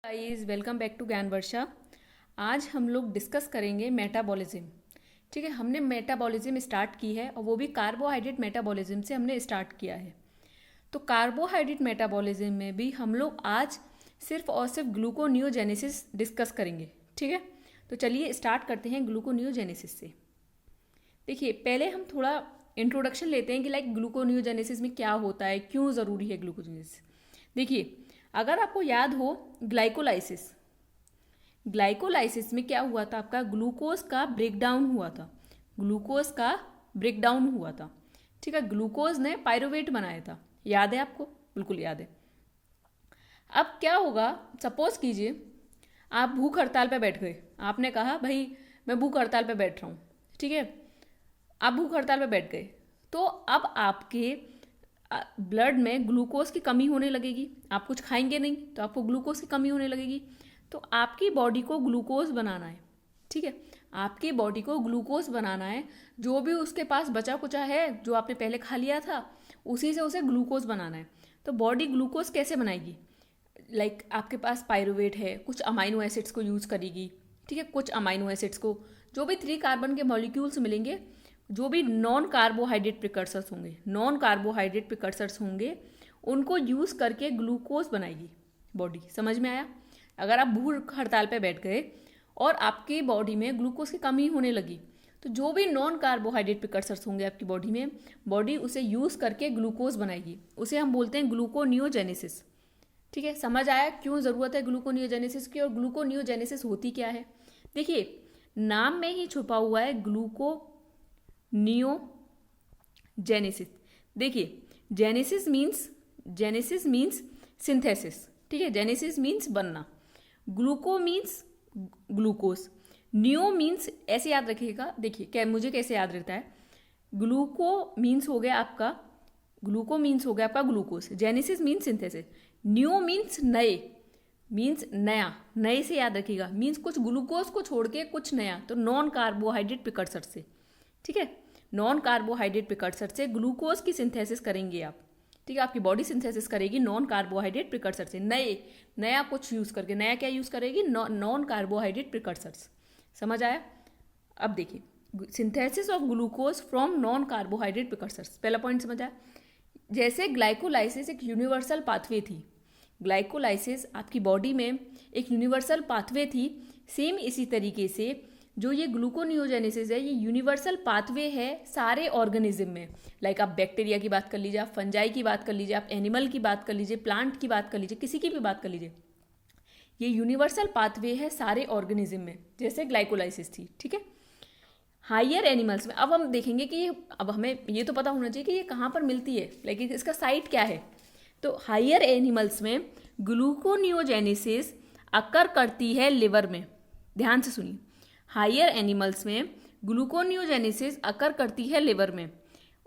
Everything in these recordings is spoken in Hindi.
गाइस, वेलकम बैक टू ज्ञान वर्षा। आज हम लोग डिस्कस करेंगे मेटाबॉलिज्म। ठीक है, हमने मेटाबॉलिज्म स्टार्ट की है और वो भी कार्बोहाइड्रेट मेटाबॉलिज्म से हमने स्टार्ट किया है। तो कार्बोहाइड्रेट मेटाबॉलिज्म में भी हम लोग आज सिर्फ और सिर्फ ग्लूकोनियोजेनेसिस डिस्कस करेंगे। ठीक है, तो चलिए स्टार्ट करते हैं ग्लूकोनियोजेनेसिस से। देखिए, पहले हम थोड़ा इंट्रोडक्शन लेते हैं कि लाइक ग्लूकोनियोजेनेसिस में क्या होता है, क्यों ज़रूरी है ग्लूकोनियोजेनेसिस। देखिए, अगर आपको याद हो ग्लाइकोलाइसिस में क्या हुआ था, आपका ग्लूकोज का ब्रेकडाउन हुआ था। ठीक है, ग्लूकोज ने पायरुवेट बनाया था, याद है आपको? बिल्कुल याद है। अब क्या होगा, सपोज कीजिए आप भूख हड़ताल पे बैठ गए। आपने कहा भाई मैं भूख हड़ताल पे बैठ रहा हूँ। ठीक है, आप भूख हड़ताल पे बैठ गए, तो अब आपके ब्लड में ग्लूकोज की कमी होने लगेगी। आप कुछ खाएंगे नहीं तो आपको ग्लूकोज की कमी होने लगेगी। तो आपकी बॉडी को ग्लूकोज बनाना है। ठीक है, आपकी बॉडी को ग्लूकोज बनाना है। जो भी उसके पास बचा कुचा है, जो आपने पहले खा लिया था, उसी से उसे ग्लूकोज बनाना है। तो बॉडी ग्लूकोज कैसे बनाएगी? लाइक आपके पास पायरुवेट है, कुछ अमाइनो एसिड्स को यूज़ करेगी। ठीक है, कुछ अमाइनो एसिड्स को, जो भी 3 कार्बन के मॉलिक्यूल्स मिलेंगे, जो भी नॉन कार्बोहाइड्रेट प्रिकर्सर्स होंगे, उनको यूज़ करके ग्लूकोज बनाएगी बॉडी। समझ में आया? अगर आप भूख हड़ताल पे बैठ गए और आपकी बॉडी में ग्लूकोज की कमी होने लगी, तो जो भी नॉन कार्बोहाइड्रेट प्रिकर्सर्स होंगे आपकी बॉडी में, बॉडी उसे यूज़ करके ग्लूकोज बनाएगी। उसे हम बोलते हैं ग्लूकोनियोजेनेसिस। ठीक है, समझ आया क्यों ज़रूरत है ग्लूकोनियोजेनेसिस की और ग्लूकोनियोजेनेसिस होती क्या है? देखिए, नाम में ही छुपा हुआ है ग्लूकोनियोजेनेसिस। देखिए, जेनेसिस मीन्स सिंथेसिस। ठीक है, जेनेसिस मीन्स बनना, ग्लूको मीन्स ग्लूकोज, नियो मीन्स ऐसे याद रखिएगा। देखिए क्या मुझे कैसे याद रहता है, ग्लूको मीन्स हो गया आपका glucose, genesis means synthesis, new means नया, नए से याद रखिएगा, मीन्स कुछ ग्लूकोज को छोड़ के कुछ नया, तो नॉन कार्बोहाइड्रेट प्रिकर्सर से। ठीक है, नॉन कार्बोहाइड्रेट प्रिकर्सर से ग्लूकोज की सिंथेसिस करेंगे आप। ठीक है, आपकी बॉडी सिंथेसिस करेगी नॉन कार्बोहाइड्रेट प्रिकर्सर से, नया कुछ यूज़ करके। नया क्या यूज़ करेगी? Non carbohydrate precursors. समझ आया? अब देखिए, synthesis of glucose from non carbohydrate precursors, पहला पॉइंट समझ आया। जैसे ग्लाइकोलाइसिस एक यूनिवर्सल पाथवे थी, ग्लाइकोलाइसिस आपकी बॉडी में एक यूनिवर्सल पाथवे थी, सेम इसी तरीके से जो ये ग्लूकोनियोजेनेसिस है, ये यूनिवर्सल पाथवे है सारे ऑर्गेनिज्म में। लाइक आप बैक्टीरिया की बात कर लीजिए, आप फंजाई की बात कर लीजिए, आप एनिमल की बात कर लीजिए, प्लांट की बात कर लीजिए, किसी की भी बात कर लीजिए, ये यूनिवर्सल पाथवे है सारे ऑर्गेनिज्म में, जैसे ग्लाइकोलाइसिस थी। ठीक है, हाइयर एनिमल्स में अब हम देखेंगे कि अब हमें ये तो पता होना चाहिए कि ये कहाँ पर मिलती है, लेकिन इसका साइट क्या है। तो हाइयर एनिमल्स में ग्लूकोनियोजेनेसिस अकर करती है लिवर में। ध्यान से सुनिए, हाइयर एनिमल्स में ग्लूकोनियोजेनेसिस अकर करती है लिवर में,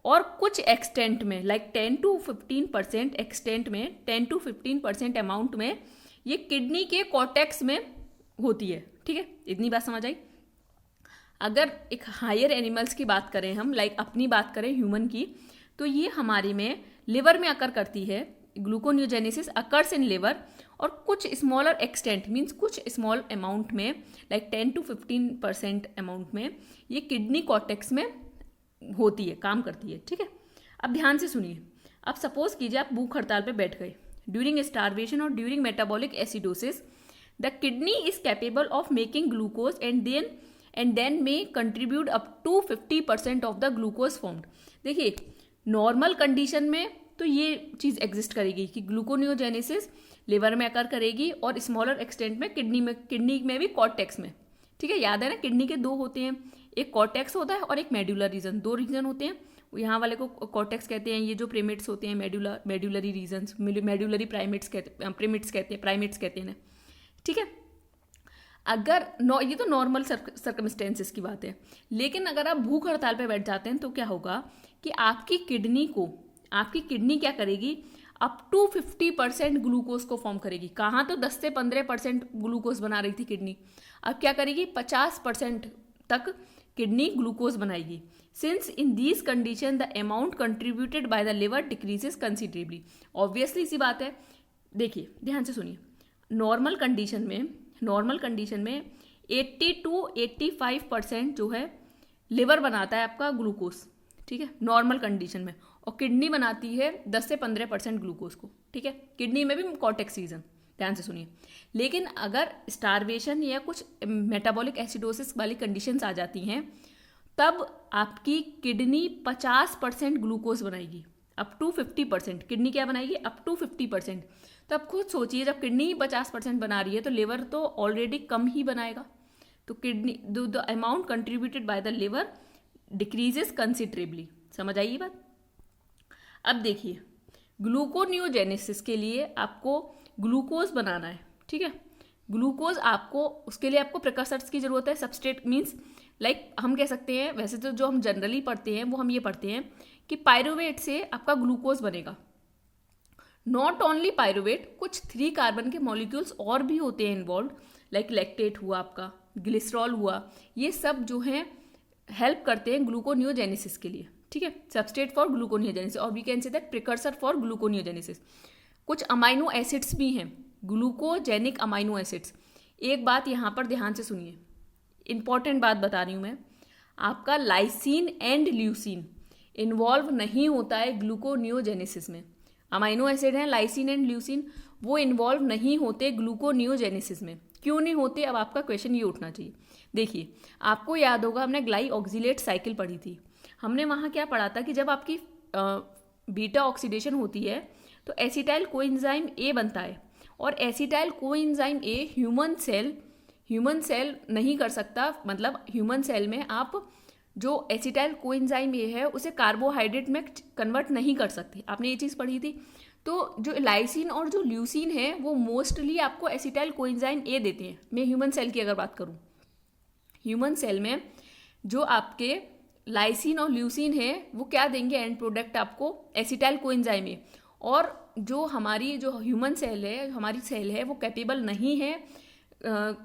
और कुछ एक्सटेंट में, लाइक 10 to 15% एक्सटेंट में, 10 to 15% अमाउंट में ये किडनी के कॉर्टेक्स में होती है। ठीक है, इतनी बात समझ आई। अगर एक हायर एनिमल्स की बात करें हम, लाइक अपनी बात करें ह्यूमन की, तो ये हमारे में लिवर में अकर करती है। ग्लूकोनियोजेनेसिस अकर्स इन लिवर, और कुछ स्मॉलर एक्सटेंट मीन्स कुछ स्मॉल अमाउंट में, लाइक 10 to 15% अमाउंट में ये किडनी कॉर्टेक्स में होती है, काम करती है। ठीक है, अब ध्यान से सुनिए। अब सपोज कीजिए आप भूख हड़ताल पे बैठ गए, ड्यूरिंग स्टारवेशन और during metabolic acidosis the kidney is capable of making glucose and then may contribute up to 50% of the glucose formed. देखिए, नॉर्मल कंडीशन में तो ये चीज़ एग्जिस्ट करेगी कि ग्लूकोनियोजेनेसिस लिवर में अकर करेगी और स्मॉलर एक्सटेंट में किडनी में भी कॉर्टेक्स में। ठीक है, याद है ना, किडनी के 2 होते हैं, एक कॉर्टेक्स होता है और एक मेडुलर रीजन। 2 रीजन होते हैं, यहाँ वाले को कॉर्टेक्स कहते हैं, ये जो प्रीमेट्स होते हैं मेडुलरी रीजन्स, मेडुलरी प्राइमेट्स कहते हैं ना। ठीक है, अगर ये तो नॉर्मल सर्कमस्टेंसेस की बात है, लेकिन अगर आप भूख हड़ताल पे बैठ जाते हैं तो क्या होगा कि आपकी किडनी क्या करेगी, अप टू 50% ग्लूकोज को फॉर्म करेगी। कहाँ तो 10 से 15% ग्लूकोज बना रही थी किडनी, अब क्या करेगी 50% तक किडनी ग्लूकोज बनाएगी। Since in this condition the amount contributed by the liver decreases considerably. Obviously सी बात है। देखिए ध्यान से सुनिए, नॉर्मल कंडीशन में 80 to 85% जो है लिवर बनाता है आपका ग्लूकोज, ठीक है, नॉर्मल कंडीशन में, और किडनी बनाती है 10 से 15% ग्लूकोज को, ठीक है। किडनी में भी कॉर्टेक्स रीजन, ध्यान से सुनिए। लेकिन अगर स्टारवेशन या कुछ मेटाबॉलिक एसिडोसिस वाली कंडीशंस आ जाती हैं, तब आपकी किडनी 50% ग्लूकोज बनाएगी, अप टू 50%। किडनी क्या बनाएगी? Up to 50%। तो आप खुद सोचिए, जब किडनी ही 50% बना रही है तो लिवर तो ऑलरेडी कम ही बनाएगा। तो kidney the amount contributed by the liver decreases considerably. समझ आई ये बात? अब देखिए, ग्लूकोनियोजेनेसिस के लिए आपको ग्लूकोज बनाना है, ठीक है। ग्लूकोज आपको, उसके लिए आपको प्रिकर्सर्स की जरूरत है। सबस्ट्रेट मीन्स लाइक हम कह सकते हैं, वैसे तो जो हम जनरली पढ़ते हैं वो हम ये पढ़ते हैं कि पायरुवेट से आपका ग्लूकोज बनेगा। नॉट ओनली पायरुवेट, कुछ 3 कार्बन के मॉलिक्यूल्स और भी होते हैं इन्वॉल्व, लाइक लैक्टेट हुआ आपका, ग्लिसरॉल हुआ, ये सब जो हैं हेल्प करते हैं ग्लूकोनियोजेनेसिस के लिए, ठीक है। सबस्ट्रेट फॉर ग्लूकोनियोजेनेसिस, और we can say that precursor for gluconeogenesis. कुछ अमाइनो एसिड्स भी हैं, ग्लूकोजेनिक अमाइनो एसिड्स। एक बात यहाँ पर ध्यान से सुनिए, इंपॉर्टेंट बात बता रही हूँ मैं, आपका लाइसिन एंड ल्यूसिन इन्वॉल्व नहीं होता है ग्लूकोनियोजेनेसिस में। अमाइनो एसिड हैं लाइसिन एंड ल्यूसिन, वो इन्वॉल्व नहीं होते ग्लूकोनियोजेनेसिस में। क्यों नहीं होते? अब आपका क्वेश्चन ये उठना चाहिए। देखिए, आपको याद होगा हमने ग्लाइऑक्सिलेट साइकिल पढ़ी थी। हमने वहाँ क्या पढ़ा था कि जब आपकी बीटा ऑक्सीडेशन होती है तो एसिटाइल कोएंजाइम ए बनता है, और acetyl coenzyme A human cell नहीं कर सकता। मतलब ह्यूमन सेल में आप जो एसिटाइल कोएंजाइम ए है उसे कार्बोहाइड्रेट में कन्वर्ट नहीं कर सकते। आपने ये चीज़ पढ़ी थी। तो जो लाइसिन और जो ल्यूसिन है वो मोस्टली आपको एसिटाइल कोएंजाइम ए देते हैं। मैं ह्यूमन सेल की अगर बात करूँ, ह्यूमन सेल में जो आपके लाइसिन और ल्यूसिन है वो क्या देंगे? एंड प्रोडक्ट आपको एसिटाइल कोएंजाइम ए। और जो हमारी जो ह्यूमन सेल है, हमारी सेल है, वो कैपेबल नहीं है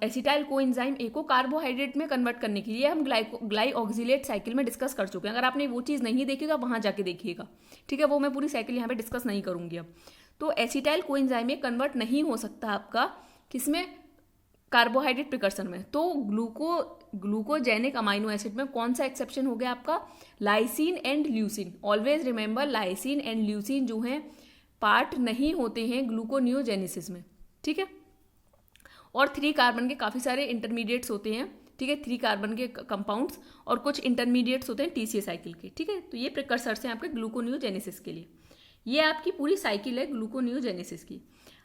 एसिटाइल कोएंजाइम ए को कार्बोहाइड्रेट में कन्वर्ट करने के लिए। हम ग्लाइऑक्सिलेट साइकिल में डिस्कस कर चुके हैं। अगर आपने वो चीज़ नहीं देखी तो आप वहाँ जाके देखिएगा, ठीक है। वो मैं पूरी साइकिल यहाँ पे डिस्कस नहीं करूँगी अब। तो एसिटाइल कोएंजाइम ए कन्वर्ट नहीं हो सकता आपका किसमें? कार्बोहाइड्रेट प्रिकर्सर में। तो ग्लूकोजेनिक अमाइनो एसिड में कौन सा एक्सेप्शन हो गया आपका? Lysine and leucine. Always remember, lysine and leucine जो हैं पार्ट नहीं होते हैं ग्लूकोनियोजेनेसिस में, ठीक है। और 3 कार्बन के काफ़ी सारे इंटरमीडिएट्स होते हैं, ठीक है, 3 कार्बन के कंपाउंड्स, और कुछ इंटरमीडिएट्स होते हैं टीसीए साइकिल के, ठीक है। तो ये प्रिकर्सर्स हैं आपके ग्लूकोनियोजेनेसिस के लिए। ये आपकी पूरी साइकिल है ग्लूकोनियोजेनेसिस की।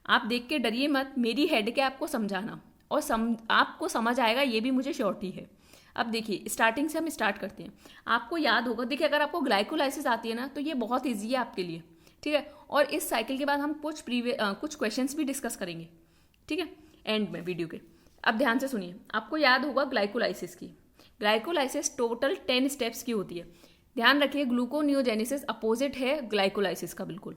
आप देख के डरिए मत, मेरी हेड के आपको समझाना, और आपको समझ आएगा ये भी मुझे श्योरिटी है। अब देखिए, स्टार्टिंग से हम स्टार्ट करते हैं। आपको याद होगा, देखिए अगर आपको ग्लाइकोलाइसिस आती है ना तो ये बहुत ईजी है आपके लिए, ठीक है। और इस साइकिल के बाद हम कुछ क्वेश्चंस भी डिस्कस करेंगे, ठीक है, एंड में वीडियो के। अब ध्यान से सुनिए, आपको याद होगा ग्लाइकोलाइसिस की। ग्लाइकोलाइसिस टोटल 10 स्टेप्स की होती है। ध्यान रखिए, ग्लूकोनियोजेनेसिस अपोजिट है ग्लाइकोलाइसिस का, बिल्कुल।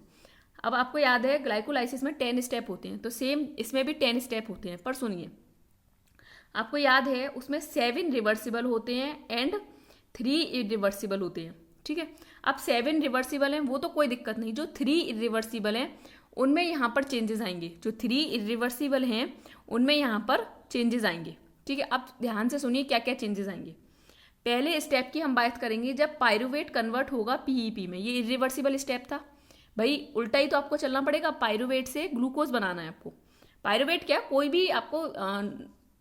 अब आपको याद है ग्लाइकोलाइसिस में 10 स्टेप होते हैं, तो सेम इसमें भी 10 स्टेप होते हैं। पर सुनिए, आपको याद है उसमें 7 रिवर्सिबल होते हैं एंड 3 इरिवर्सिबल होते हैं, ठीक है। अब 7 रिवर्सिबल हैं वो तो कोई दिक्कत नहीं, जो 3 इरिवर्सिबल हैं उनमें यहाँ पर चेंजेस आएंगे। जो 3 इरिवर्सिबल हैं उनमें यहाँ पर चेंजेस आएंगे, ठीक है। अब ध्यान से सुनिए क्या क्या चेंजेस आएंगे। पहले स्टेप की हम बात करेंगे जब पायरुवेट कन्वर्ट होगा पीईपी में। ये इरिवर्सिबल स्टेप था भाई, उल्टा ही तो आपको चलना पड़ेगा। पायरुवेट से ग्लूकोज बनाना है आपको। पायरुवेट क्या, कोई भी आपको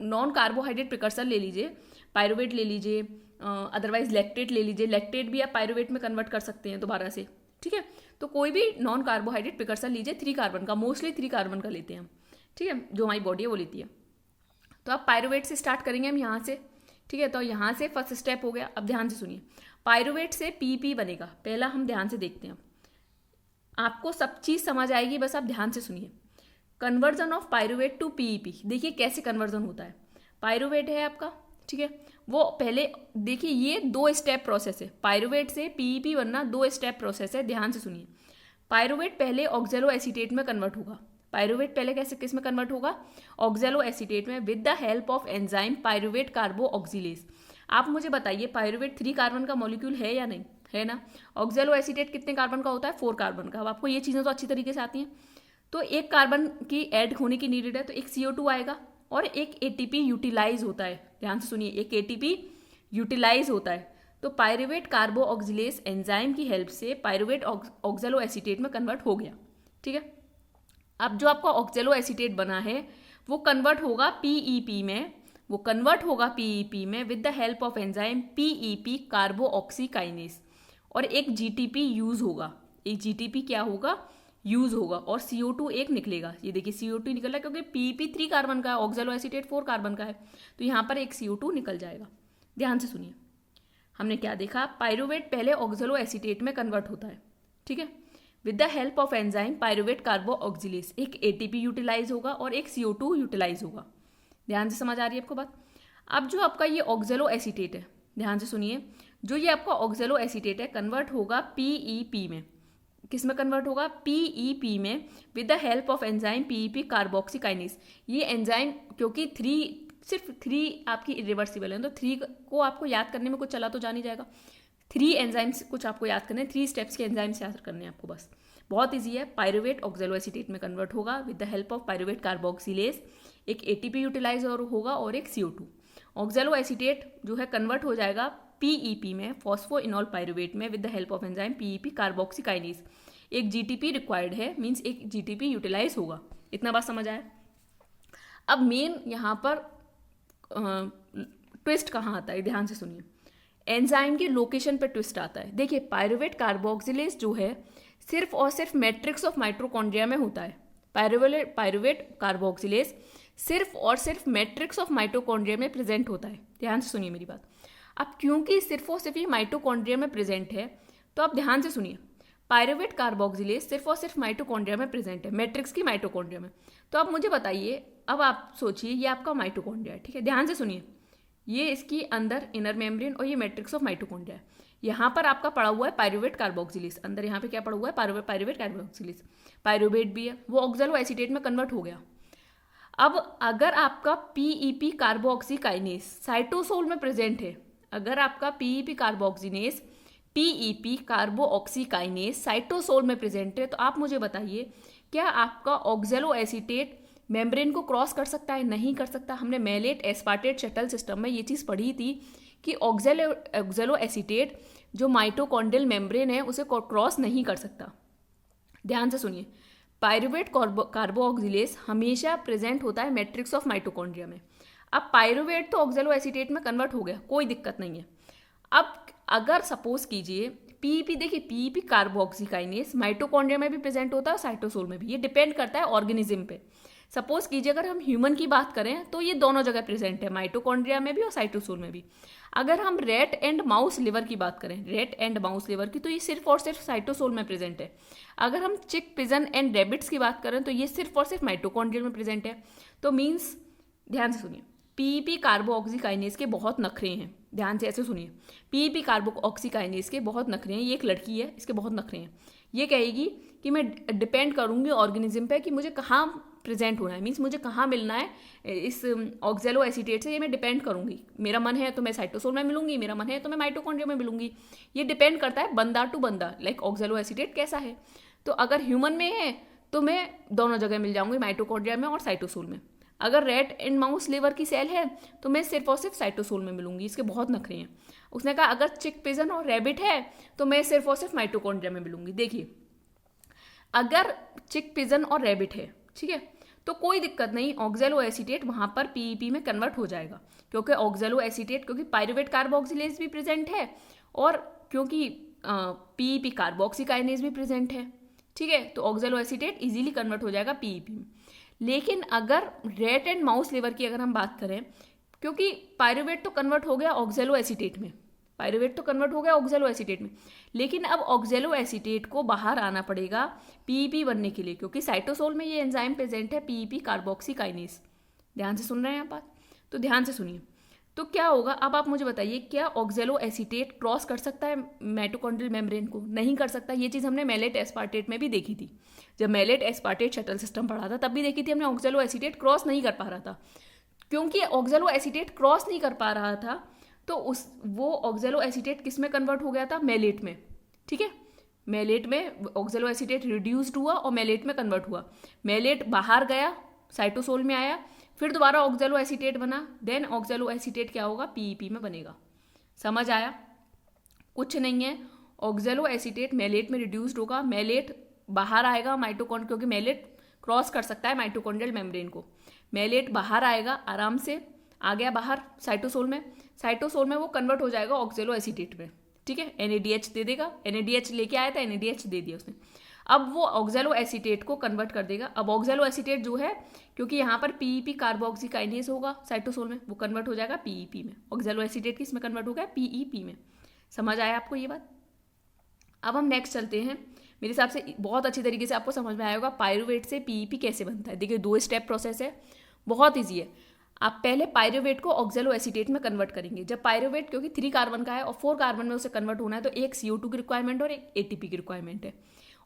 नॉन कार्बोहाइड्रेट प्रिकर्सर ले लीजिए, पायरुवेट ले लीजिए, अदरवाइज लैक्टेट ले लीजिए। लैक्टेट भी आप पायरुवेट में कन्वर्ट कर सकते हैं दोबारा से, ठीक है। तो कोई भी नॉन कार्बोहाइड्रेट प्रिकर्सर लीजिए 3 कार्बन का, मोस्टली 3 कार्बन का लेते हैं हम, ठीक है, जो हमारी बॉडी है वो लेती है। तो आप पायरुवेट से स्टार्ट करेंगे हम यहाँ से, ठीक है। तो यहाँ से फर्स्ट स्टेप हो गया। अब ध्यान से सुनिए, पायरुवेट से पीपी बनेगा। पहला हम ध्यान से देखते हैं, आपको सब चीज़ समझ आएगी, बस आप ध्यान से सुनिए। Conversion of pyruvate to PEP, देखिए कैसे कन्वर्जन होता है। पायरुवेट है आपका, ठीक है, वो पहले देखिए ये 2 स्टेप प्रोसेस है। पायरुवेट से पीईपी बनना 2 स्टेप प्रोसेस है, ध्यान से सुनिए। पायरुवेट पहले ऑक्जेलो एसीटेट में कन्वर्ट होगा। पायरुवेट पहले कैसे किस में कन्वर्ट होगा? ऑक्जेलो एसीटेट में, with the help of enzyme pyruvate carboxylase. आप मुझे बताइए, पायरुवेट 3 कार्बन का मॉलिक्यूल है या नहीं? है ना। ऑक्जेलो एसीटेट कितने कार्बन का होता है? 4 कार्बन का। अब आपको ये चीज़ें तो अच्छी तरीके से आती हैं। तो एक कार्बन की ऐड होने की नीडेड है, तो एक CO2 आएगा और एक ATP यूटिलाइज होता है। ध्यान से सुनिए, एक ATP यूटिलाइज होता है। तो पायरुवेट कार्बो ऑक्सिलेज एंजाइम की हेल्प से पायरुवेट ऑक्सैलो एसीटेट में कन्वर्ट हो गया। ठीक है, अब जो आपका ऑक्सैलो एसीटेट बना है वो कन्वर्ट होगा PEP में, वो कन्वर्ट होगा PEP में with the help of enzyme PEP कार्बो ऑक्सीकाइनेज, और एक GTP यूज होगा, एक GTP क्या होगा, यूज होगा, और CO2 एक निकलेगा। ये देखिए CO2 निकल रहा है क्योंकि PEP 3 कार्बन का है, ऑक्सैलो एसीटेट 4 कार्बन का है, तो यहाँ पर एक CO2 निकल जाएगा। ध्यान से सुनिए, हमने क्या देखा, पायरुवेट पहले ऑक्सैलो एसीटेट में कन्वर्ट होता है। ठीक है, with the help of enzyme pyruvate carboxylase, एक ATP यूटिलाइज होगा और एक CO2 यूटिलाइज होगा। ध्यान से समझ आ रही है आपको बात। अब जो आपका ये ऑक्सैलो एसीटेट है, ध्यान से सुनिए, जो ये आपका ऑक्सैलो एसीटेट है कन्वर्ट होगा PEP में। किस में कन्वर्ट होगा, PEP में with the help of enzyme PEP कार्बोक्सीकाइनेज। ये एंजाइम क्योंकि सिर्फ 3 आपकी इरिवर्सिबल है, तो 3 को आपको याद करने में कुछ चला तो जान ही जाएगा। 3 एंजाइम्स कुछ आपको याद करने हैं, 3 स्टेप्स के एंजाइम्स याद करने हैं आपको, बस बहुत ईजी है। पायरुवेट ऑक्सैलो एसीटेट में कन्वर्ट होगा with the help of pyruvate carboxylase, एक ATP यूटिलाइज होगा और एक CO2। ऑक्सैलो एसीटेट जो है कन्वर्ट हो जाएगा PEP में, फॉस्फोइनॉल पायरुवेट में with the help of enzyme PEP कार्बोक्सीकाइनेज। एक GTP रिक्वायर्ड है, मीन्स एक GTP यूटिलाइज होगा। इतना बात समझ आया। अब मेन यहाँ पर ट्विस्ट कहाँ आता है, ध्यान से सुनिए, एंजाइम की लोकेशन पे ट्विस्ट आता है। देखिए पायरुवेट कार्बोक्सिलेज जो है सिर्फ और सिर्फ मैट्रिक्स ऑफ माइटोकॉन्ड्रिया में होता है। पायरुवेट कार्बोक्सिलेज सिर्फ और सिर्फ मैट्रिक्स ऑफ माइटोकॉन्ड्रिया में प्रेजेंट होता है। ध्यान से सुनिए मेरी बात। अब क्योंकि सिर्फ और सिर्फ ये माइटोकॉन्ड्रिया में प्रेजेंट है, तो आप ध्यान से सुनिए, पायरुवेट कार्बोक्सिलेज सिर्फ और सिर्फ माइटोकॉन्ड्रिया में प्रेजेंट है, मैट्रिक्स की माइटोकॉन्ड्रिया में। तो आप मुझे बताइए, अब आप सोचिए ये आपका माइटोकॉन्ड्रिया है, ठीक है, ध्यान से सुनिए, ये इसकी अंदर इनर मेम्ब्रेन और ये मैट्रिक्स ऑफ माइटोकॉन्ड्रिया है। यहाँ पर आपका पड़ा हुआ है पायरुवेट कार्बोक्सिलेज, अंदर यहाँ पे क्या पड़ा हुआ है, पायरुवेट कार्बोक्सिलेज, पायरुवेट भी है, वो ऑक्सैलो एसीटेट में कन्वर्ट हो गया। अब अगर आपका PEP कार्बोक्सीकाइनेज साइटोसोल में प्रेजेंट है, अगर आपका PEP कार्बोक्सिनेज PEP कार्बोक्सीकाइनेज साइटोसोल में प्रेजेंट है, तो आप मुझे बताइए क्या आपका ऑक्सैलो एसीटेट मेम्ब्रेन को क्रॉस कर सकता है? नहीं कर सकता। हमने मेलेट एस्पार्टेट शटल सिस्टम में ये चीज़ पढ़ी थी कि ऑक्सैलो एसीटेट जो माइटोकॉन्ड्रियल मेम्ब्रेन है उसे क्रॉस नहीं कर सकता। ध्यान से सुनिए, पायरुवेट कार्बोक्सिलेज हमेशा प्रेजेंट होता है मैट्रिक्स ऑफ माइटोकॉन्ड्रिया में। अब पायरुवेट तो ऑक्सैलो एसीटेट में कन्वर्ट हो गया, कोई दिक्कत नहीं है। अब अगर सपोज कीजिए PEP, देखिए PEP कार्बोक्सीकाइनेज माइटोकॉन्ड्रिया में भी प्रेजेंट होता है और साइटोसोल में भी, ये डिपेंड करता है ऑर्गेनिज्म पे। सपोज कीजिए अगर हम ह्यूमन की बात करें तो ये दोनों जगह प्रेजेंट है, माइटोकॉन्ड्रिया में भी और साइटोसोल में भी। अगर हम रैट एंड माउस लिवर की बात करें, रैट एंड माउस लिवर की, तो ये सिर्फ और सिर्फ साइटोसोल में प्रेजेंट है। अगर हम चिक, पिजन एंड रेबिट्स की बात करें तो ये सिर्फ और सिर्फ माइटोकॉन्ड्रिया में प्रेजेंट है। तो मीन्स, ध्यान से सुनिए, PEP कार्बोक्सीकाइनेज के बहुत नखरे हैं। ध्यान से ऐसे सुनिए, PEP कार्बोक्सीकाइनेज के बहुत नखरे हैं। ये एक लड़की है, इसके बहुत नखरे हैं। ये कहेगी कि मैं डिपेंड करूंगी ऑर्गेनिज्म पे कि मुझे कहाँ प्रेजेंट होना है, मीन्स मुझे कहाँ मिलना है इस ऑक्सैलो एसीटेट से, ये मैं डिपेंड करूंगी। मेरा मन है तो मैं साइटोसोल में मिलूंगी, मेरा मन है तो मैं माइटोकॉन्ड्रिया में मिलूंगी। ये डिपेंड करता है बंदा टू बंदा, लाइक ऑक्सैलो एसीटेट कैसा है। तो अगर ह्यूमन में है तो मैं दोनों जगह मिल जाऊंगी, माइटोकॉन्ड्रिया में और साइटोसोल में। अगर रैट एंड माउस लिवर की सेल है तो मैं सिर्फ और सिर्फ साइटोसोल में मिलूंगी। इसके बहुत नखरे हैं। उसने कहा अगर चिक, पिजन और रैबिट है तो मैं सिर्फ और सिर्फ माइटोकॉन्ड्रिया में मिलूंगी। देखिए अगर चिक, पिजन और रैबिट है, ठीक है, तो कोई दिक्कत नहीं, ऑक्सैलो एसीटेट वहां पर PEP में कन्वर्ट हो जाएगा, क्योंकि ऑक्सैलो एसीटेट, क्योंकि पायरुवेट कार्बोक्सिलेज भी प्रेजेंट है और क्योंकि PEP कार्बोक्सीकाइनेज भी प्रेजेंट है, ठीक है, तो ऑक्सैलो एसीटेट इजीली कन्वर्ट हो जाएगा PEP में। लेकिन अगर रैट एंड माउस लिवर की अगर हम बात करें, क्योंकि पायरुवेट तो कन्वर्ट हो गया ऑक्सैलो एसीटेट में, पायरुवेट तो कन्वर्ट हो गया ऑक्सैलो एसीटेट में, लेकिन अब ऑक्सैलो एसीटेट को बाहर आना पड़ेगा PEP बनने के लिए, क्योंकि साइटोसोल में ये एंजाइम प्रेजेंट है PEP कार्बोक्सीकाइनेज। ध्यान से सुन रहे हैं आप बात? तो ध्यान से सुनिए, तो क्या होगा, अब आप मुझे बताइए क्या ऑक्सैलो एसीटेट क्रॉस कर सकता है माइटोकॉन्ड्रियल मेम्ब्रेन को? नहीं कर सकता। ये चीज़ हमने मेलेट एस्पार्टेट में भी देखी थी, जब मेलेट एस्पार्टेट शटल सिस्टम पढ़ा था तब भी देखी थी हमने, ऑक्सैलो एसीटेट क्रॉस नहीं कर पा रहा था। क्योंकि ऑक्सैलो एसीटेट क्रॉस नहीं कर पा रहा था तो वो ऑक्सैलो एसीटेट किस में कन्वर्ट हो गया था? मेलेट में, ठीक है। मेलेट में ऑक्जेलो एसीटेट रिड्यूस्ड हुआ और मेलेट में कन्वर्ट हुआ, मेलेट बाहर गया, साइटोसोल में आया, फिर दोबारा ऑक्जेलो एसीटेट बना, देन ऑक्जेलो एसीटेट क्या होगा, पीईपी में बनेगा। समझ आया? कुछ नहीं है, ऑक्जेलो एसीटेट मेलेट में रिड्यूस्ड होगा, मेलेट बाहर आएगा माइटोकॉन्ड, क्योंकि मेलेट क्रॉस कर सकता है माइटोकॉन्ड्रियल मेम्ब्रेन को, मेलेट बाहर आएगा आराम से, आ गया बाहर साइटोसोल में, साइटोसोल में वो कन्वर्ट हो जाएगा ऑक्जेलो एसीटेट में, ठीक है, NADH दे देगा, NADH लेके आया था, NADH दे दिया उसने, अब वो ऑक्जेलो एसीटेट को कन्वर्ट कर देगा। अब ऑक्जेलो एसीटेट जो है, क्योंकि यहाँ पर पीईपी कार्बोक्सी काइनेज होगा साइटोसोल में, वो कन्वर्ट हो जाएगा पीईपी में, ऑक्जेलो एसीटेट किस में कन्वर्ट हो गया, पीईपी में। समझ आया आपको ये बात? अब हम नेक्स्ट चलते हैं, मेरे हिसाब से बहुत अच्छी तरीके से आपको समझ में आया होगा पायरुवेट से पीईपी कैसे बनता है। देखिए 2 स्टेप प्रोसेस है, बहुत ईजी है। आप पहले पायरुवेट को ऑक्जेलो एसीटेट में कन्वर्ट करेंगे। जब पायरुवेट क्योंकि 3 कार्बन का है और 4 कार्बन में उसे कन्वर्ट होना है, तो एक CO2 की रिक्वायरमेंट और एक ATP की रिक्वायरमेंट है।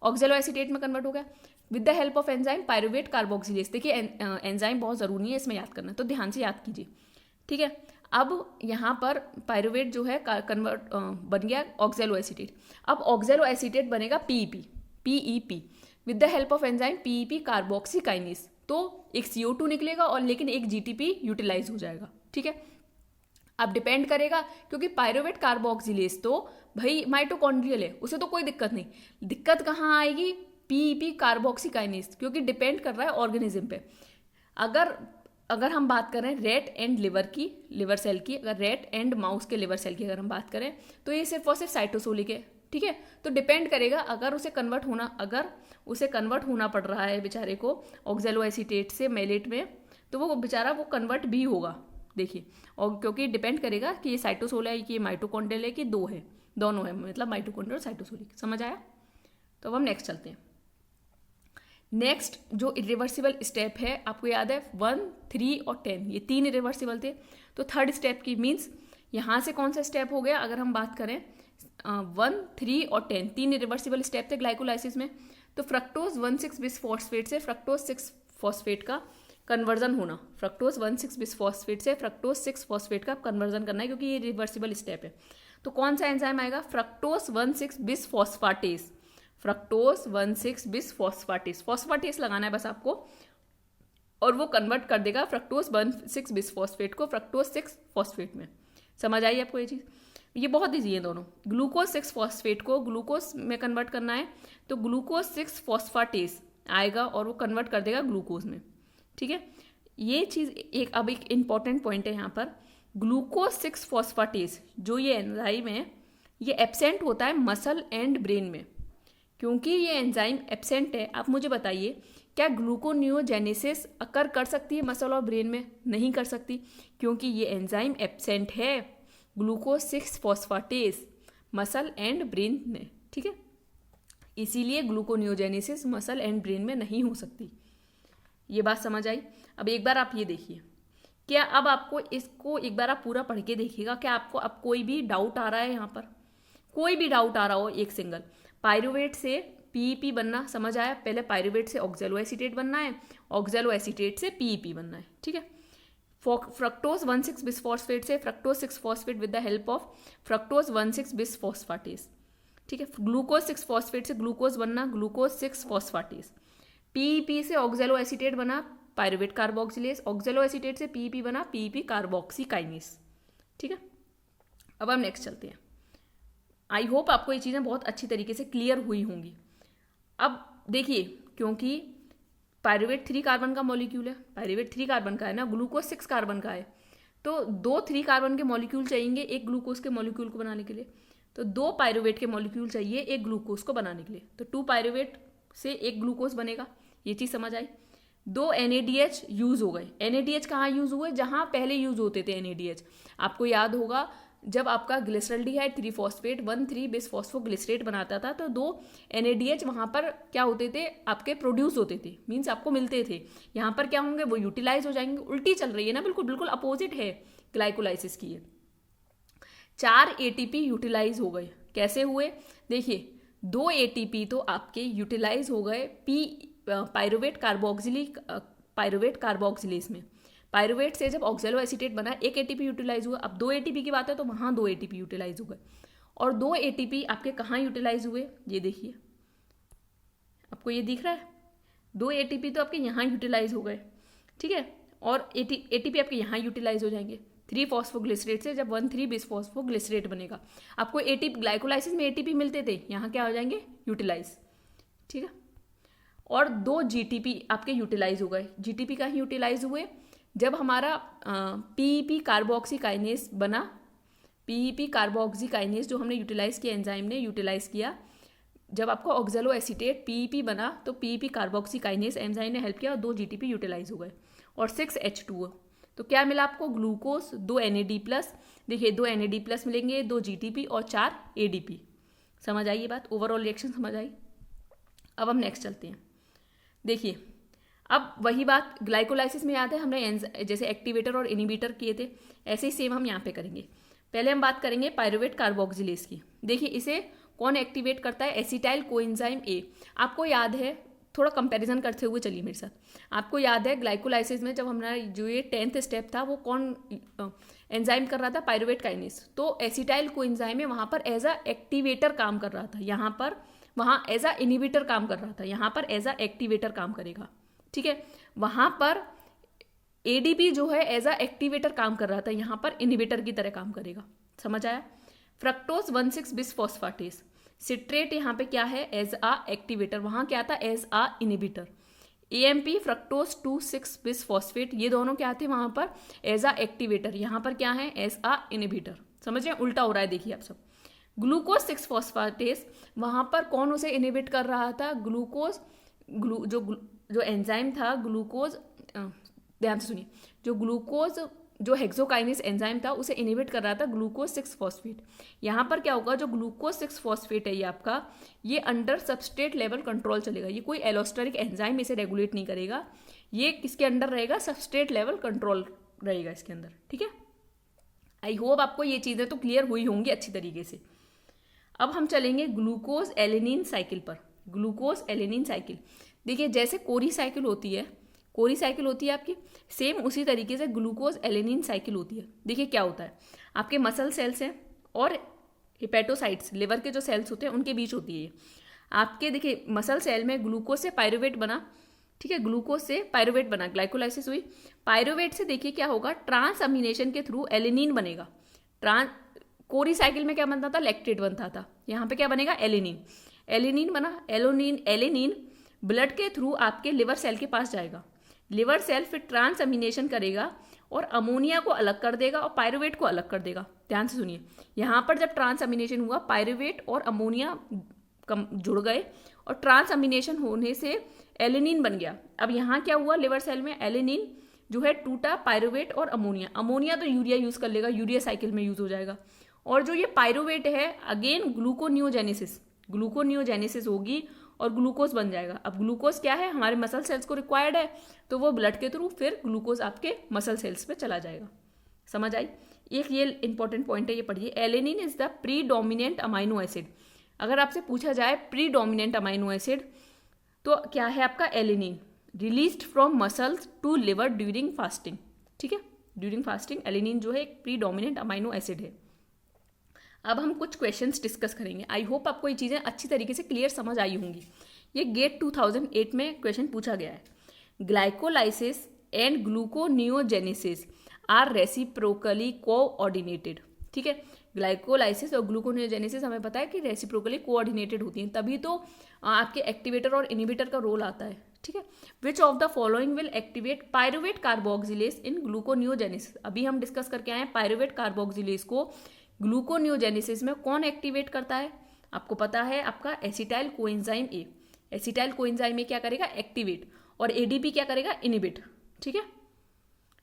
ऑक्जेलो एसीटेट में कन्वर्ट हो गया with the help of enzyme pyruvate carboxylase. देखिए एंजाइम बहुत ज़रूरी है इसमें याद करना, तो ध्यान से याद कीजिए, ठीक है। अब यहाँ पर पायरुवेट जो है कन्वर्ट बन गया ऑक्जेलो एसीटेट। अब ऑक्जेलो एसीटेट बनेगा PEP with the help of enzyme PEP carboxy kinase. तो एक CO2 निकलेगा और लेकिन एक GTP यूटिलाइज हो जाएगा, ठीक है। अब डिपेंड करेगा, क्योंकि पायरुवेट कार्बोक्सिलेज तो भाई माइटोकॉन्ड्रियल है, उसे तो कोई दिक्कत नहीं, दिक्कत कहाँ आएगी, पीईपी कार्बोक्सी काइनेज, क्योंकि डिपेंड कर रहा है ऑर्गेनिज्म पे। अगर हम बात करें रेट एंड लिवर सेल की, अगर रेट एंड माउस के लिवर सेल की अगर हम बात करें, तो ये सिर्फ और सिर्फ साइटोसोलिक है, ठीक है। तो डिपेंड करेगा, अगर उसे कन्वर्ट होना पड़ रहा है बेचारे को ऑक्जेलो एसीटेट से मेलेट में, तो वो बेचारा वो कन्वर्ट भी होगा, देखिए। और क्योंकि डिपेंड करेगा कि ये साइटोसोल है कि ये माइटोकॉन्ड्रियल है कि दोनों है, मतलब माइटोकॉन्ड्रियल और साइटोसोलिक। समझ आया? तो अब हम नेक्स्ट चलते हैं। नेक्स्ट जो इरिवर्सिबल स्टेप है, आपको याद है 1, 3 और 10, ये 3 इरिवर्सिबल थे। तो थर्ड स्टेप की मीन्स यहाँ से कौन सा स्टेप हो गया, अगर हम बात करें 1, 3 और 10, 3 इरिवर्सिबल स्टेप थे ग्लाइकोलाइसिस में। तो फ्रक्टोज 1,6 बिस फॉस्फेट से फ्रक्टोज 6 फॉस्फेट का कन्वर्जन होना, फ्रक्टोज 1,6 बिस फॉस्फेट से फ्रक्टोज 6 फॉस्फेट का कन्वर्जन करना है, क्योंकि ये रिवर्सिबल स्टेप है। तो कौन सा एंजाइम आएगा, फ्रक्टोज 1,6 बिस फॉस्फाटेज, फ्रक्टोज 1,6 बिस फॉस्फाटेज, फॉस्फाटेज लगाना है बस आपको, और वो कन्वर्ट कर देगा फ्रक्टोज 1,6 बिस फॉस्फेट को फ्रक्टोज 6 फॉस्फेट में। समझ आई आपको ये चीज़? ये बहुत ईजी है दोनों। ग्लूकोज 6 फॉस्फेट को ग्लूकोज में कन्वर्ट करना है, तो ग्लूकोज 6 फॉस्फाटेज आएगा और वो कन्वर्ट कर देगा ग्लूकोज में, ठीक है। ये चीज़ अब एक इम्पॉर्टेंट पॉइंट है यहाँ पर, ग्लूकोज 6 फॉस्फाटेज जो ये एंजाइम है, ये एब्सेंट होता है मसल एंड ब्रेन में। क्योंकि ये एंजाइम एब्सेंट है, आप मुझे बताइए क्या ग्लूकोनियोजेनेसिस अकर कर सकती है मसल और ब्रेन में? नहीं कर सकती, क्योंकि ये एंजाइम एब्सेंट है, glucose 6 phosphatase muscle and brain में, ठीक है। इसीलिए ग्लूकोनियोजेनेसिस मसल एंड ब्रेन में नहीं हो सकती। ये बात समझ आई? अब एक बार आप ये देखिए, क्या अब आपको इसको एक बार आप पूरा पढ़ के देखिएगा, क्या आपको अब कोई भी डाउट आ रहा है यहाँ पर? कोई भी डाउट आ रहा हो एक सिंगल, पायरुवेट से पीईपी बनना समझ आया, पहले पायरुवेट से ऑक्जेलो एसीटेट बनना है, ऑक्जेलो एसीटेट से पीईपी बनना है, ठीक है। फ्रक्टोज 1,6 बिस फॉस्फेट से fructose 6 phosphate with the help of fructose 1,6 बिस फॉस्फाटेज, ठीक है। ग्लूकोज 6 फॉस्फेट से ग्लूकोज बनना, ग्लूकोज 6 फॉस्फाटेज। पीईपी से ऑक्जेलो एसीटेट बना, पायरुवेट कार्बोक्सिलेज, ऑक्जेलो एसीटेट से पीईपी बना, पीईपी कार्बोक्सी काइनेज, ठीक है। अब हम नेक्स्ट चलते हैं। आई होप आपको ये चीज़ें बहुत अच्छी तरीके से क्लियर हुई होंगी। अब देखिए, क्योंकि पायरुवेट 3 कार्बन का मॉलिक्यूल है, पायरुवेट 3 कार्बन का है ना, ग्लूकोज 6 कार्बन का है, तो 2 3 कार्बन के मॉलिक्यूल चाहिए एक ग्लूकोज के मॉलिक्यूल को बनाने के लिए, तो 2 पायरुवेट के मॉलिक्यूल चाहिए एक ग्लूकोज को बनाने के लिए, तो 2 पायरुवेट से एक ग्लूकोज बनेगा। ये चीज़ समझ आई? 2 NADH यूज़ हो गए। NADH कहाँ यूज़ हुए? जहाँ पहले यूज़ होते थे NADH, आपको याद होगा जब आपका ग्लिसरल्डिहाइड 3 फॉस्फेट 1,3 बिस फॉस्फोग्लिसरेट बनाता था, तो 2 NADH वहाँ पर क्या होते थे, आपके प्रोड्यूस होते थे, मीन्स आपको मिलते थे। यहाँ पर क्या होंगे, वो यूटिलाइज हो जाएंगे। उल्टी चल रही है ना, बिल्कुल बिल्कुल अपोजिट है ग्लाइकोलाइसिस की। 4 ATP यूटिलाइज हो गए। कैसे हुए? देखिए 2 ATP तो आपके यूटिलाइज हो गए पायरुवेट कार्बोक्सिलेज में। पायरुवेट से जब ऑक्जेलो एसीटेट बना, 1 ATP यूटिलाइज हुआ। अब 2 ATP की बात है तो वहाँ 2 ATP यूटिलाइज हो गए। और 2 ATP आपके कहाँ यूटिलाइज हुए, ये देखिए आपको ये दिख रहा है, 2 ATP तो आपके यहाँ यूटिलाइज हो गए, ठीक है, और ATP आपके यहाँ यूटिलाइज हो जाएंगे 3 फॉस्फोग्लिसरेट से, जब 1,3 बिसफॉस्फोग्लिसरेट बनेगा। आपको ATP ग्लाइकोलाइसिस में ATP मिलते थे, यहाँ क्या हो जाएंगे, यूटिलाइज, ठीक है। और 2 GTP आपके यूटिलाइज हो गए। GTP कहाँ यूटिलाइज हुए, जब हमारा PEP कार्बोक्सीकाइनेस बना, PEP कार्बोक्सीकाइनेस जो हमने यूटिलाइज किया, एंजाइम ने यूटिलाइज किया, जब आपको ऑक्जेलो एसीटेट PEP बना तो PEP कार्बोक्सीकाइनेस एंजाइम ने हेल्प किया और 2 GTP यूटिलाइज हो गए और 6 H2O। तो क्या मिला आपको, ग्लूकोज, 2 NAD+, देखिए 2 NAD+ मिलेंगे, 2 GTP और 4 ADP। समझ आई ये बात, ओवरऑल रिएक्शन समझ आई। अब हम नेक्स्ट चलते हैं। देखिए अब वही बात ग्लाइकोलाइसिस में याद है हमने जैसे एक्टिवेटर और इनिबिटर किए थे, ऐसे ही सेम हम यहाँ पे करेंगे। पहले हम बात करेंगे पायरुवेट कार्बोक्सिलेज की। देखिए इसे कौन एक्टिवेट करता है, एसिटाइल कोएंजाइम A। आपको याद है, थोड़ा कंपैरिजन करते हुए चलिए मेरे साथ, आपको याद है ग्लाइकोलाइसिस में जब हमारा जो ये 10th स्टेप था वो कौन एंजाइम कर रहा था, पायरुवेट काइनेस। तो एसिटाइल कोएंजाइम वहाँ पर एज अ एक्टिवेटर काम कर रहा था, यहाँ पर वहाँ एज अ इनिबिटर काम कर रहा था, यहाँ पर एज अ एक्टिवेटर काम करेगा, ठीक है। वहाँ पर ADP जो है एज अ एक्टिवेटर काम कर रहा था, यहाँ पर इनिबिटर की तरह काम करेगा। समझ आया। फ्रक्टोज 1,6 बिसफॉस्फेटेस, सिट्रेट यहाँ पे क्या है, एज अ एक्टिवेटर, वहाँ क्या था, as a inhibitor. AMP fructose 2,6 bisphosphate, ये दोनों क्या थे वहाँ पर, एज अ एक्टिवेटर, यहाँ पर क्या है, एज अ इनिबिटर। समझिए उल्टा हो रहा है, देखिए आप सब। ग्लूकोज 6 फॉस्फेटेस, वहाँ पर कौन उसे इनिबिट कर रहा था, ग्लूकोज, जो एंजाइम था ग्लूकोज, ध्यान से सुनिए, जो ग्लूकोज जो हेक्सोकाइनेस एंजाइम था उसे इनिबिट कर रहा था ग्लूकोज 6 फॉस्फेट। यहाँ पर क्या होगा, जो ग्लूकोज 6 फॉस्फेट है ये आपका, ये अंडर सबस्ट्रेट लेवल कंट्रोल चलेगा, ये कोई एलोस्टेरिक एंजाइम इसे रेगुलेट नहीं करेगा, ये किसके अंडर रहेगा, सबस्ट्रेट लेवल कंट्रोल रहेगा इसके अंदर, ठीक है। आई होप आपको ये चीज़ें तो क्लियर हुई होंगी अच्छी तरीके से। अब हम चलेंगे ग्लूकोज एलेनिन साइकिल पर। ग्लूकोज एलेनिन साइकिल, देखिए जैसे कोरी साइकिल होती है, कोरी साइकिल होती है आपकी, सेम उसी तरीके से ग्लूकोज एलेनिन साइकिल होती है। देखिए क्या होता है, आपके मसल सेल्स हैं और हिपेटोसाइट्स, लिवर के जो सेल्स होते हैं उनके बीच होती है आपके। देखिए मसल सेल में ग्लूकोज से पायरुवेट बना, ठीक है, ग्लूकोज से पायरुवेट बना, ग्लाइकोलाइसिस हुई, पायरुवेट से देखिए क्या होगा, ट्रांस अमीनेशन के थ्रू एलेनिन बनेगा। कोरी साइकिल में क्या बनता था, लैक्टेट बनता था, यहाँ पे क्या बनेगा, एलेनिन। एलेनिन बना, एलेनिन ब्लड के थ्रू आपके लिवर सेल के पास जाएगा, लिवर सेल फिर ट्रांस अमीनेशन करेगा और अमोनिया को अलग कर देगा और पायरुवेट को अलग कर देगा। ध्यान से सुनिए, यहाँ पर जब ट्रांस अमीनेशन हुआ, पायरुवेट और अमोनिया जुड़ गए और ट्रांस अमीनेशन होने से एलेनिन बन गया। अब यहाँ क्या हुआ, लिवर सेल में एलेनिन जो है टूटा, पायरुवेट और अमोनिया तो यूरिया यूज़ कर लेगा, यूरिया साइकिल में यूज़ हो जाएगा। और जो ये पायरुवेट है अगेन ग्लूकोनियोजेनेसिस होगी और ग्लूकोज बन जाएगा। अब ग्लूकोज क्या है, हमारे मसल सेल्स को रिक्वायर्ड है, तो वो ब्लड के थ्रू फिर ग्लूकोज आपके मसल सेल्स पे चला जाएगा। समझ आई। एक ये इंपॉर्टेंट पॉइंट है, ये पढ़िए, alanine is the predominant amino acid. अगर आपसे पूछा जाए प्रीडोमिनेंट अमाइनो एसिड तो क्या है आपका, alanine, released from muscles to liver during fasting, ठीक है, ड्यूरिंग फास्टिंग एलेनिन जो है एक प्रीडोमिनेंट अमाइनो एसिड है। अब हम कुछ क्वेश्चंस डिस्कस करेंगे। आई होप आपको ये चीज़ें अच्छी तरीके से क्लियर समझ आई होंगी। ये गेट 2008 में क्वेश्चन पूछा गया है। Glycolysis and gluconeogenesis are reciprocally coordinated, ठीक है। ग्लाइकोलाइसिस और ग्लूकोनियोजेनेसिस हमें पता है कि रेसिप्रोकली कोऑर्डिनेटेड होती हैं, तभी तो आपके एक्टिवेटर और इनिबिटर का रोल आता है, ठीक है। Which of the following will activate pyruvate carboxylase in gluconeogenesis. अभी हम डिस्कस करके आए हैं पायरुवेट कार्बोक्सिलेज को ग्लूकोनियोजेनेसिस में कौन एक्टिवेट करता है, आपको पता है आपका acetyl coenzyme A। Acetyl coenzyme A क्या करेगा, एक्टिवेट, और ADP क्या करेगा, इनिबिट, ठीक है।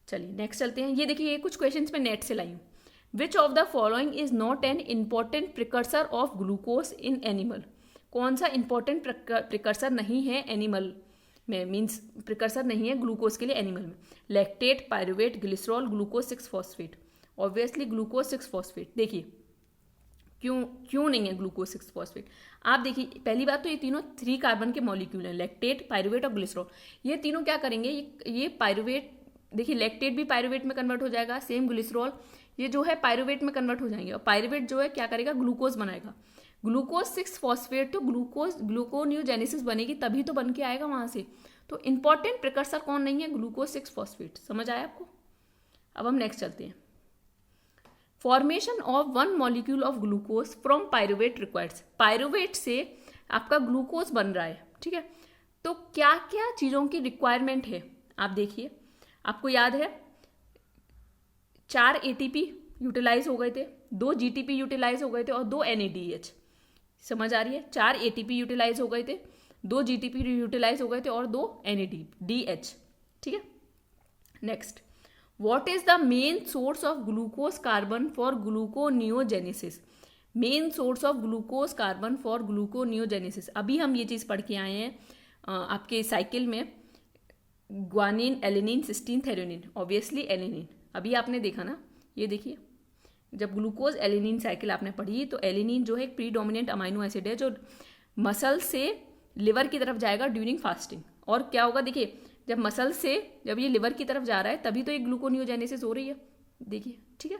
चलिए नेक्स्ट चलते हैं। ये देखिए ये कुछ क्वेश्चंस में नेट से लाई हूँ। Which of the following is not an important precursor of glucose in animal. कौन सा इंपॉर्टेंट प्रिकर्सर नहीं है एनिमल में, मीन्स प्रिकर्सर नहीं है ग्लूकोज के लिए एनिमल में। Lactate, pyruvate, glycerol, glucose 6 phosphate. Obviously glucose 6 phosphate. देखिए क्यों नहीं है ग्लूकोज 6 फॉस्फेट। आप देखिए पहली बात तो ये तीनों 3 कार्बन के मॉलिक्यूल हैं, लैक्टेट, पायरुवेट और ग्लिसरॉल। ये तीनों क्या करेंगे, ये पायरुवेट देखिए लैक्टेट भी पायरुवेट में कन्वर्ट हो जाएगा, सेम ग्लिसरॉल ये जो है पायरुवेट में कन्वर्ट हो जाएंगे, और पायरुवेट जो है क्या करेगा, ग्लूकोज बनाएगा। ग्लूकोज 6 फॉस्फेट, तो ग्लूकोनियोजेनेसिस बनेगी तभी तो बन के आएगा वहां से। तो इंपॉर्टेंट प्रिकर्सर कौन नहीं है, ग्लूकोज 6 फॉस्फेट। समझ आया आपको? अब हम नेक्स्ट चलते हैं। Formation of 1 molecule of glucose from pyruvate requires. Pyruvate से आपका ग्लूकोज बन रहा है, ठीक है। तो क्या क्या चीज़ों की रिक्वायरमेंट है आप देखिए। आपको याद है 4 ATP यूटिलाइज हो गए थे, 2 GTP यूटिलाइज हो गए थे और 2 NADH। समझ आ रही है? 4 ATP यूटिलाइज हो गए थे, 2 GTP यूटिलाइज हो गए थे और 2 NADH, ठीक है। Next, what is the main source of glucose carbon for gluconeogenesis. Main source of glucose carbon for gluconeogenesis, अभी हम ये चीज़ पढ़ के आए हैं आपके साइकिल में, guanine, alanine, cysteine, threonine. Obviously alanine अभी आपने देखा ना, ये देखिए जब ग्लूकोज एलेनिन साइकिल आपने पढ़ी तो एलेनिन जो है एक प्रीडोमिनेंट अमाइनो एसिड है जो मसल से लिवर की तरफ जाएगा ड्यूरिंग फास्टिंग। और क्या होगा देखिए, जब मसल से जब ये लिवर की तरफ जा रहा है तभी तो एक ग्लूकोनियोजेनेसिस हो रही है, देखिए, ठीक है।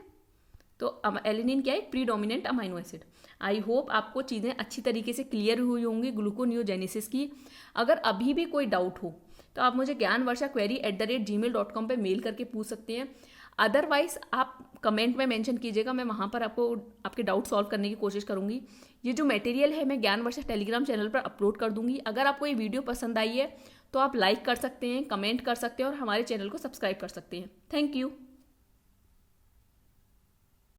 तो एलेनिन क्या है, predominant amino acid. I hope आपको चीज़ें अच्छी तरीके से क्लियर हुई होंगी ग्लूकोनियोजेनेसिस की। अगर अभी भी कोई डाउट हो तो आप मुझे gyanvarsha@gmail.com पे मेल करके पूछ सकते हैं। अदरवाइज आप कमेंट में मेंशन कीजिएगा, मैं वहाँ पर आपको आपके डाउट सॉल्व करने की कोशिश करूँगी। ये जो मटेरियल है मैं ज्ञानवर्षा टेलीग्राम चैनल पर अपलोड कर दूँगी। अगर आपको ये वीडियो पसंद आई है तो आप लाइक कर सकते हैं, कमेंट कर सकते हैं और हमारे चैनल को सब्सक्राइब कर सकते हैं। Thank you.